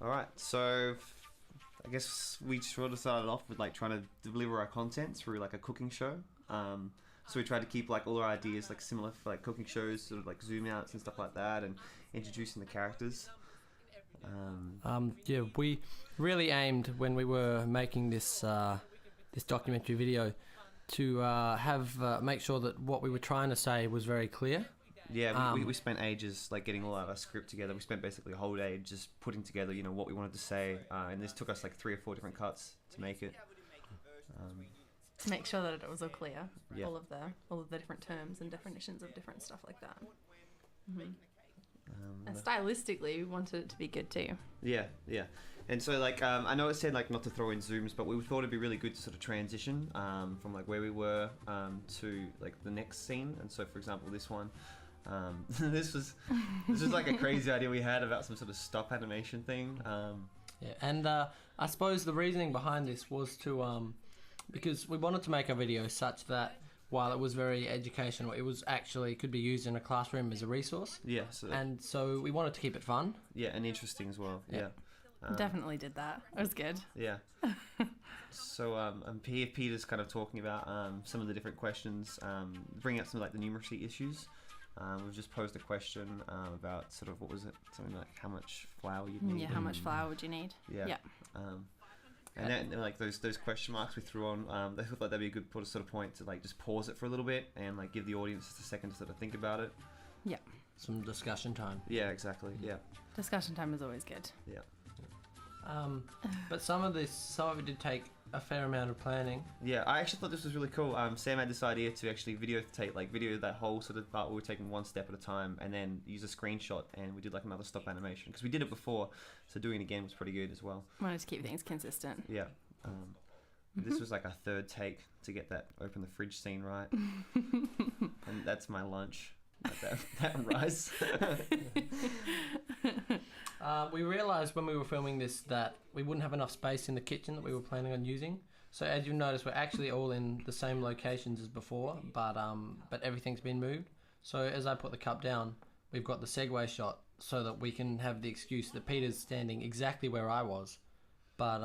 All right, so I guess we sort of started off with like trying to deliver our content through like a cooking show. So we tried to keep like all our ideas like similar for like cooking shows, sort of like zoom outs and stuff like that, and introducing the characters. Yeah, we really aimed when we were making this this documentary video to make sure that what we were trying to say was very clear. Yeah, we spent ages like getting all our script together. We spent basically a whole day just putting together, you know, what we wanted to say, and this took us like 3 or 4 different cuts to make it. To make sure that it was all clear, Yeah. all of the different terms and definitions of different stuff like that. Mm-hmm. And stylistically, we wanted it to be good too. Yeah. And so like I know it said like not to throw in zooms, but we thought it'd be really good to sort of transition from like where we were to like the next scene. And so for example, this one, this was like a crazy idea we had about some sort of stop animation thing. Yeah, and I suppose the reasoning behind this was to because we wanted to make a video such that while it was very educational, it was actually could be used in a classroom as a resource. Yeah. And so we wanted to keep it fun. Yeah, and interesting as well. Yeah. Definitely did that. It was good. Yeah. So Peter's kind of talking about some of the different questions, bringing up some of like the numeracy issues. We've just posed a question about sort of what was it? Something like how much flour you need. Yeah, how much flour would you need? Yeah. And then like those question marks we threw on, they thought like that'd be a good sort of point to like just pause it for a little bit and like give the audience just a second to sort of think about it. Yeah. Some discussion time. Yeah, exactly. Yeah. Discussion time is always good. Yeah. But some of it did take a fair amount of planning. Yeah, I actually thought this was really cool. Sam had this idea to actually video that whole sort of part where we were taking one step at a time and then use a screenshot, and we did like another stop animation because we did it before, so doing it again was pretty good as well. Wanted to keep things consistent. Yeah. This was like our third take to get that open the fridge scene right. And that's my lunch. That rice. We realised when we were filming this that we wouldn't have enough space in the kitchen that we were planning on using. So as you've noticed, we're actually all in the same locations as before, but everything's been moved. So as I put the cup down, we've got the segue shot so that we can have the excuse that Peter's standing exactly where I was, but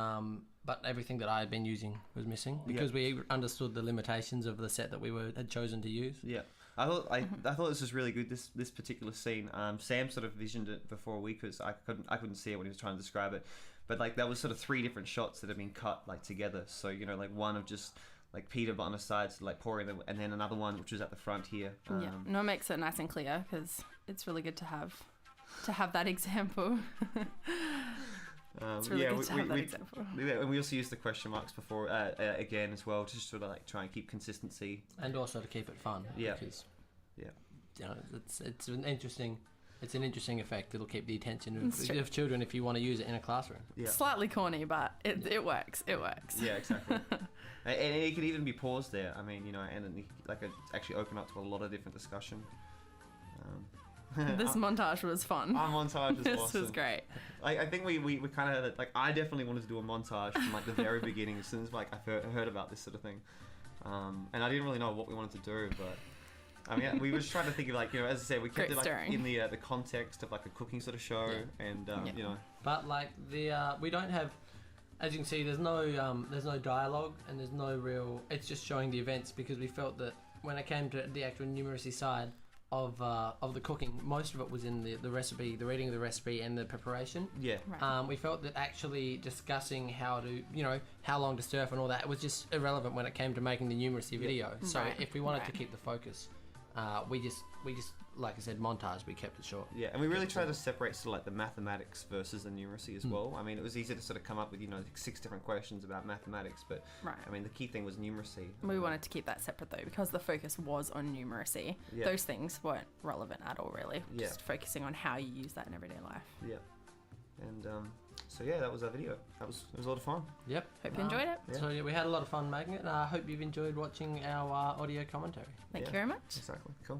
everything that I had been using was missing because we understood the limitations of the set that we had chosen to use. Yeah. I thought this was really good. This particular scene. Sam sort of visioned it before we could. I couldn't see it when he was trying to describe it, but like that was sort of 3 different shots that have been cut like together. So you know, like one of just like Peter on the sides like pouring them, and then another one which was at the front here. Yeah, no, it makes it nice and clear because it's really good to have that example. It's really good to have that example. And we also used the question marks before again as well, just sort of like try and keep consistency and also to keep it fun. Yeah, because, yeah. You know, it's an interesting effect. It'll keep the attention of children if you want to use it in a classroom. Yeah. Slightly corny, but it works. It works. Yeah, exactly. And it could even be paused there. I mean, you know, and like it actually open up to a lot of different discussion. This montage was fun. Our montage was this awesome. was great. I think we kind of like I definitely wanted to do a montage from like the very beginning as soon as like I heard about this sort of thing, and I didn't really know what we wanted to do, but I mean we were just trying to think of like, you know, as I said, we kept it like in the context of like a cooking sort of show, and you know. But like we don't have, as you can see, there's no dialogue and there's no real. It's just showing the events because we felt that when it came to the actual numeracy side of the cooking, most of it was in the recipe, the reading of the recipe and the preparation. Yeah. Right. We felt that actually discussing how to, you know, how long to stir and all that was just irrelevant when it came to making the numeracy video. So if we wanted to keep the focus, we just like I said, montage, we kept it short. Yeah, and we really tried to separate sort of like the mathematics versus the numeracy as well. I mean, it was easy to sort of come up with, you know, like 6 different questions about mathematics, but I mean, the key thing was numeracy. We wanted to keep that separate though, because the focus was on numeracy. Yeah. Those things weren't relevant at all, really. Yeah. Just focusing on how you use that in everyday life. Yeah. And so yeah, that was our video. It was a lot of fun. Yep. Hope you enjoyed it. Yeah. So yeah, we had a lot of fun making it, and I hope you've enjoyed watching our audio commentary. Thank you very much. Exactly. Cool.